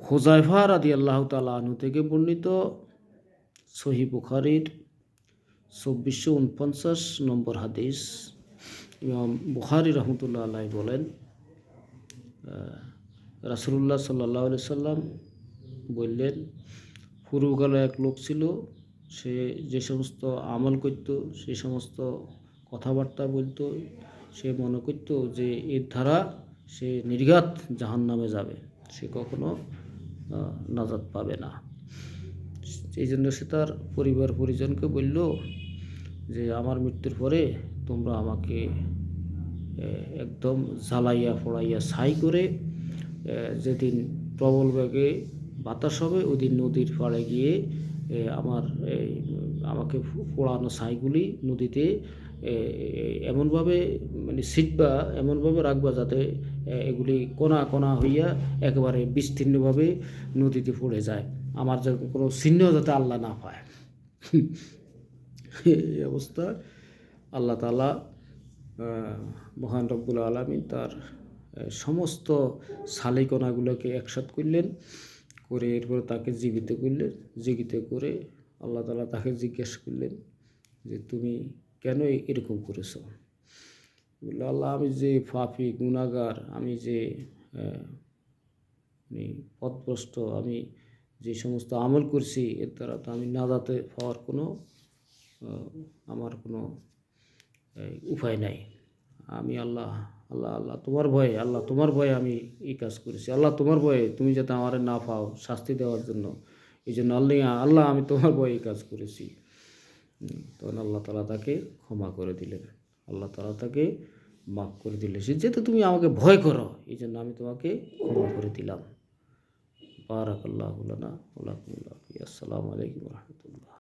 হুযায়ফা রাদিয়াল্লাহু তাআলা আনহু থেকে বর্ণিত সহিহ বুখারীর ২৪৪৯ নম্বর হাদিস। ইমাম বুখারী রহমতুল্লাহ আলাইহি বলেন, রাসূলুল্লাহ সাল্লাল্লাহু আলাইহি সাল্লাম বললেন, পূর্বকালে এক লোক ছিল, সে যে সমস্ত আমল করত, সেই সমস্ত কথাবার্তা বলতো, সে মনে করত যে এর দ্বারা সে নির্ঘাত জাহান্নামে যাবে, সে কখনো নাজাত পাবে না। এই জন্য সে তার পরিবার পরিজনকে বলল যে আমার মৃত্যুর পরে তোমরা আমাকে একদম জ্বালাইয়া পোড়াইয়া ছাই করে যেদিন প্রবল বেগে বাতাস হবে ওই দিন নদীর পাড়ে গিয়ে আমাকে পোড়ানো ছাইগুলি নদীতে এমনভাবে মানে ছিটবা, এমনভাবে রাখবা যাতে এগুলি কোনা কোনা হইয়া একেবারে বিস্তীর্ণভাবে নদীতে পড়ে যায়, আমার যে কোনো চিহ্ন যাতে আল্লাহ না পায়। এই অবস্থা আল্লাহ তাআলা মহান রব্বুল আলামিন তার সমস্ত সালিকণাগুলোকে একসাথ করলেন, করে এরপরে তাকে জীবিত করে আল্লাহ তাআলা তাকে জিজ্ঞেস করলেন যে তুমি কেন এরকম করেছো? বলল, আল্লাহ, আমি যে পাপী গুনাহগার, আমি যে পথভ্রষ্ট, আমি যে সমস্ত আমল করছি এর দ্বারা তো আমি নাজাতে পাওয়ার আমার কোনো উপায় নাই। আমি আল্লাহ তোমার ভয়ে আমি এই কাজ করেছি। আল্লাহ, তোমার ভয়ে, তুমি যাতে আমার না পাও শাস্তি দেওয়ার জন্য, এই জন্য আল্লাহ আমি তোমার ভয়ে এই কাজ করেছি। তখন আল্লাহ তাআলা তাকে ক্ষমা করে দিলেন, আল্লাহ তাআলা তাকে মাফ করে দিলেন। যেহেতু তুমি আমাকে ভয় করো, এই জন্য আমি তোমাকে ক্ষমা করে দিলাম। বারাকাল্লাহু লানা ওয়া লাকুম। আসসালামু আলাইকুম ওয়া রাহমাতুল্লাহ।